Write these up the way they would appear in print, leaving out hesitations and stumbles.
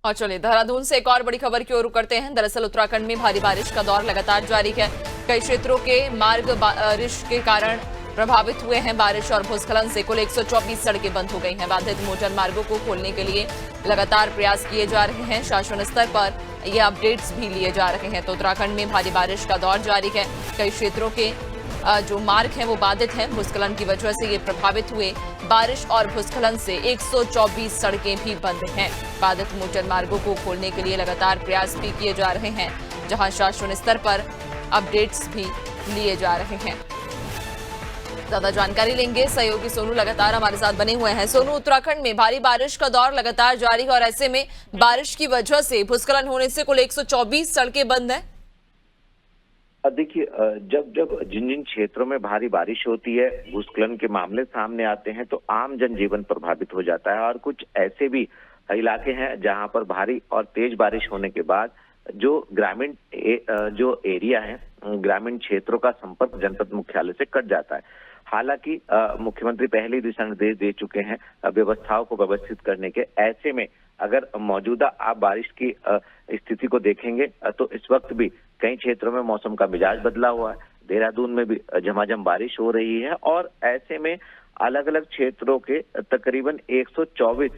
और चलिए देहरादून से एक और बड़ी खबर की ओर रुख करते हैं। दरअसल उत्तराखंड में भारी बारिश का दौर लगातार जारी है। कई क्षेत्रों के मार्ग बारिश के कारण प्रभावित हुए हैं। बारिश और भूस्खलन से कुल 124 सड़कें बंद हो गई हैं। बाधित मोटर मार्गों को खोलने के लिए लगातार प्रयास किए जा रहे हैं। शासन स्तर पर ये अपडेट्स भी लिए जा रहे हैं। तो उत्तराखंड में भारी बारिश का दौर जारी है। कई क्षेत्रों के जो मार्ग हैं वो बाधित हैं। भूस्खलन की वजह से ये प्रभावित हुए। बारिश और भूस्खलन से 124 सड़कें भी बंद हैं। बाधित मोटर मार्गों को खोलने के लिए लगातार प्रयास भी किए जा रहे हैं, जहां शासन स्तर पर अपडेट्स भी लिए जा रहे हैं। ज्यादा जानकारी लेंगे, सहयोगी सोनू लगातार हमारे साथ बने हुए हैं। सोनू, उत्तराखंड में भारी बारिश का दौर लगातार जारी है और ऐसे में बारिश की वजह से भूस्खलन होने से कुल 124 सड़कें बंद हैं। देखिए, जब जब जिन जिन क्षेत्रों में भारी बारिश होती है, भूस्खलन के मामले सामने आते हैं तो आम जनजीवन प्रभावित हो जाता है। और कुछ ऐसे भी इलाके हैं जहां पर भारी और तेज बारिश होने के बाद जो ग्रामीण जो एरिया है, ग्रामीण क्षेत्रों का संपर्क जनपद मुख्यालय से कट जाता है। हालांकि मुख्यमंत्री पहले ही दिशा निर्देश दे चुके हैं व्यवस्थाओं को व्यवस्थित करने के। ऐसे में अगर मौजूदा आप बारिश की स्थिति को देखेंगे तो इस वक्त भी कई क्षेत्रों में मौसम का मिजाज बदला हुआ है। देहरादून में भी झमाझम बारिश हो रही है और ऐसे में अलग अलग क्षेत्रों के तकरीबन 124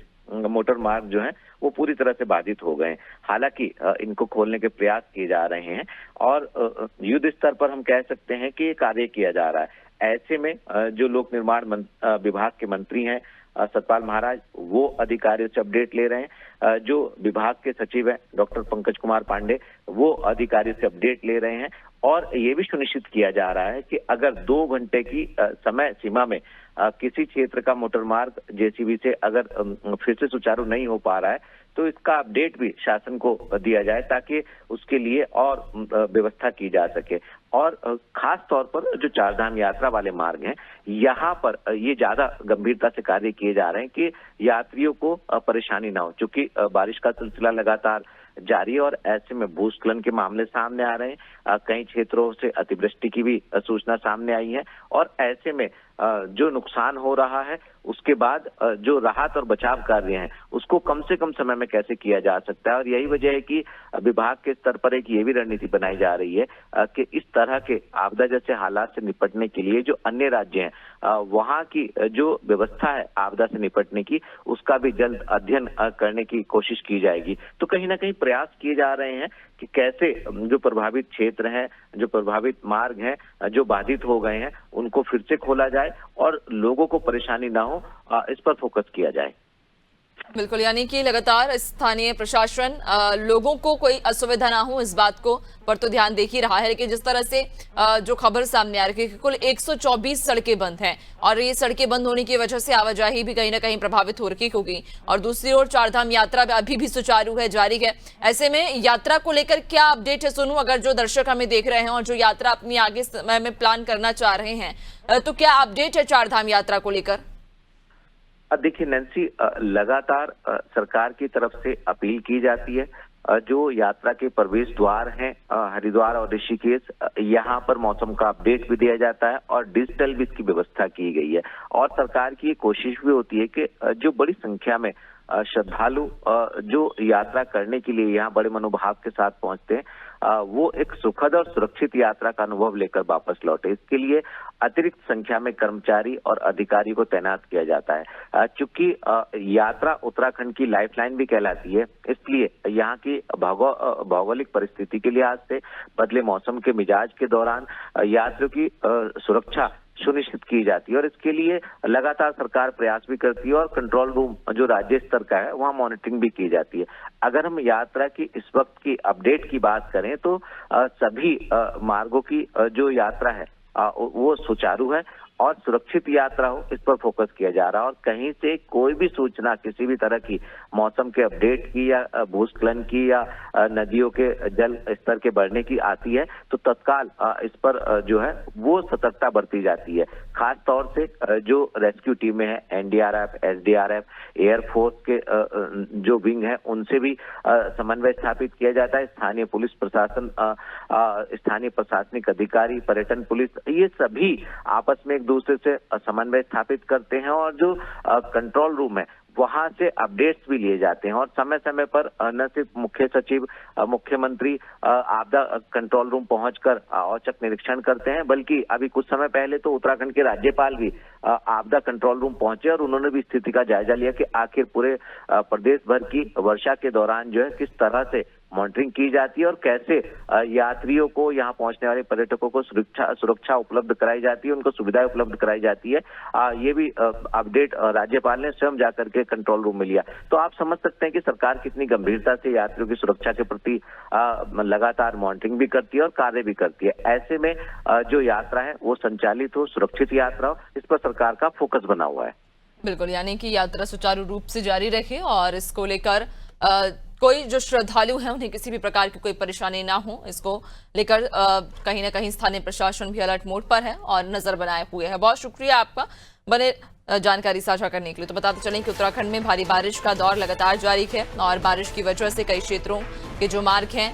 मोटर मार्ग जो हैं वो पूरी तरह से बाधित हो गए। हालांकि इनको खोलने के प्रयास किए जा रहे हैं और युद्ध स्तर पर हम कह सकते हैं कि ये कार्य किया जा रहा है। ऐसे में जो लोक निर्माण विभाग के मंत्री हैं सतपाल महाराज, वो अधिकारियों से अपडेट ले रहे हैं। जो विभाग के सचिव हैं डॉक्टर पंकज कुमार पांडे, वो अधिकारियों से अपडेट ले रहे हैं और ये भी सुनिश्चित किया जा रहा है कि अगर 2 घंटे की समय सीमा में किसी क्षेत्र का मोटर मार्ग जेसीबी से अगर फिर से सुचारू नहीं हो पा रहा है तो इसका अपडेट भी शासन को दिया जाए ताकि उसके लिए और व्यवस्था की जा सके। और खास तौर पर जो चारधाम यात्रा वाले मार्ग हैं, यहाँ पर ये ज्यादा गंभीरता से कार्य किए जा रहे हैं कि यात्रियों को परेशानी ना हो। चूंकि बारिश का सिलसिला लगातार जारी है और ऐसे में भूस्खलन के मामले सामने आ रहे हैं। कई क्षेत्रों से अतिवृष्टि की भी सूचना सामने आई है और ऐसे में जो नुकसान हो रहा है उसके बाद जो राहत और बचाव कार्य हैं उसको कम से कम समय में कैसे किया जा सकता है। और यही वजह है कि विभाग के स्तर पर एक ये भी रणनीति बनाई जा रही है कि इस तरह के आपदा जैसे हालात से निपटने के लिए जो अन्य राज्य हैं वहां की जो व्यवस्था है आपदा से निपटने की, उसका भी जल्द अध्ययन करने की कोशिश की जाएगी। तो कहीं ना कहीं प्रयास किए जा रहे हैं कि कैसे जो प्रभावित क्षेत्र हैं, जो प्रभावित मार्ग हैं, जो बाधित हो गए हैं, उनको फिर से खोला जाए और लोगों को परेशानी ना हो, इस पर फोकस किया जाए। बिल्कुल, यानी कि लगातार स्थानीय प्रशासन लोगों को कोई असुविधा ना हो इस बात को पर तो ध्यान देख ही रहा है। लेकिन जिस तरह से जो खबर सामने आ रही है कि कुल 124 सड़कें बंद हैं और ये सड़कें बंद होने की वजह से आवाजाही भी कहीं ना कहीं प्रभावित हो रही होगी। और दूसरी ओर चारधाम यात्रा अभी भी सुचारू है, जारी है। ऐसे में यात्रा को लेकर क्या अपडेट है सोनू? अगर जो दर्शक हमें देख रहे हैं और जो यात्रा अपनी आगे समय में प्लान करना चाह रहे हैं तो क्या अपडेट है चारधाम यात्रा को लेकर? देखिए नैन्सी, लगातार सरकार की तरफ से अपील की जाती है। जो यात्रा के प्रवेश द्वार हैं हरिद्वार और ऋषिकेश, यहाँ पर मौसम का अपडेट भी दिया जाता है और डिजिटल भी इसकी व्यवस्था की गई है। और सरकार की कोशिश भी होती है कि जो बड़ी संख्या में श्रद्धालु जो यात्रा करने के लिए यहाँ बड़े मनोभाव के साथ पहुंचते हैं वो एक सुखद और सुरक्षित यात्रा का अनुभव लेकर वापस लौटे। इसके लिए अतिरिक्त संख्या में कर्मचारी और अधिकारी को तैनात किया जाता है। चूंकि यात्रा उत्तराखंड की लाइफलाइन भी कहलाती है, इसलिए यहाँ की भौगोलिक परिस्थिति के लिहाज से बदले मौसम के मिजाज के दौरान यात्रियों की सुरक्षा सुनिश्चित की जाती है और इसके लिए लगातार सरकार प्रयास भी करती है और कंट्रोल रूम जो राज्य स्तर का है वहाँ मॉनिटरिंग भी की जाती है। अगर हम यात्रा की इस वक्त की अपडेट की बात करें तो सभी मार्गों की जो यात्रा है वो सुचारू है और सुरक्षित यात्रा हो, इस पर फोकस किया जा रहा है। और कहीं से कोई भी सूचना किसी भी तरह की मौसम के अपडेट की या भूस्खलन की या नदियों के जल स्तर के बढ़ने की आती है तो तत्काल इस पर जो है वो सतर्कता बरती जाती है। खास तौर से जो रेस्क्यू टीमें हैं, एनडीआरएफ, एसडीआरएफ, एयरफोर्स के जो विंग है उनसे भी समन्वय स्थापित किया जाता है। स्थानीय पुलिस प्रशासन, स्थानीय प्रशासनिक अधिकारी, पर्यटन पुलिस, ये सभी आपस में एक दूसरे से समन्वय स्थापित करते हैं और जो कंट्रोल रूम है वहां से अपडेट्स भी लिए जाते हैं और समय समय पर न सिर्फ मुख्य सचिव, मुख्यमंत्री आपदा कंट्रोल रूम पहुंचकर औचक निरीक्षण करते हैं, बल्कि अभी कुछ समय पहले तो उत्तराखंड के राज्यपाल भी आपदा कंट्रोल रूम पहुंचे और उन्होंने भी स्थिति का जायजा लिया कि आखिर पूरे प्रदेश भर की वर्षा के दौरान जो है किस तरह से मॉनिटरिंग की जाती है और कैसे यात्रियों को, यहाँ पहुंचने वाले पर्यटकों को सुरक्षा उपलब्ध कराई जाती है, उनको सुविधाएं उपलब्ध कराई जाती है। ये भी अपडेट राज्यपाल ने स्वयं जाकर के कंट्रोल रूम में लिया। तो आप समझ सकते हैं कि सरकार कितनी गंभीरता से यात्रियों की सुरक्षा के प्रति लगातार मॉनिटरिंग भी करती है और कार्य भी करती है। ऐसे में जो यात्रा है वो संचालित हो, सुरक्षित यात्रा हो, इस पर सरकार का फोकस बना हुआ है। बिल्कुल, यानी कि यात्रा सुचारू रूप से जारी रहे और इसको लेकर कोई जो श्रद्धालु हैं उन्हें किसी भी प्रकार की कोई परेशानी ना हो, इसको लेकर कहीं ना कहीं स्थानीय प्रशासन भी अलर्ट मोड पर है और नजर बनाए हुए है। बहुत शुक्रिया आपका बने जानकारी साझा करने के लिए। तो बताते चलें कि उत्तराखंड में भारी बारिश का दौर लगातार जारी है और बारिश की वजह से कई क्षेत्रों के जो मार्ग हैं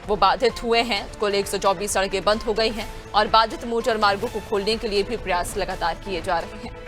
वो बाधित हुए हैं। कुल 124 सड़कें बंद हो गई हैं और बाधित मोटर मार्गों को खोलने के लिए भी प्रयास लगातार किए जा रहे हैं।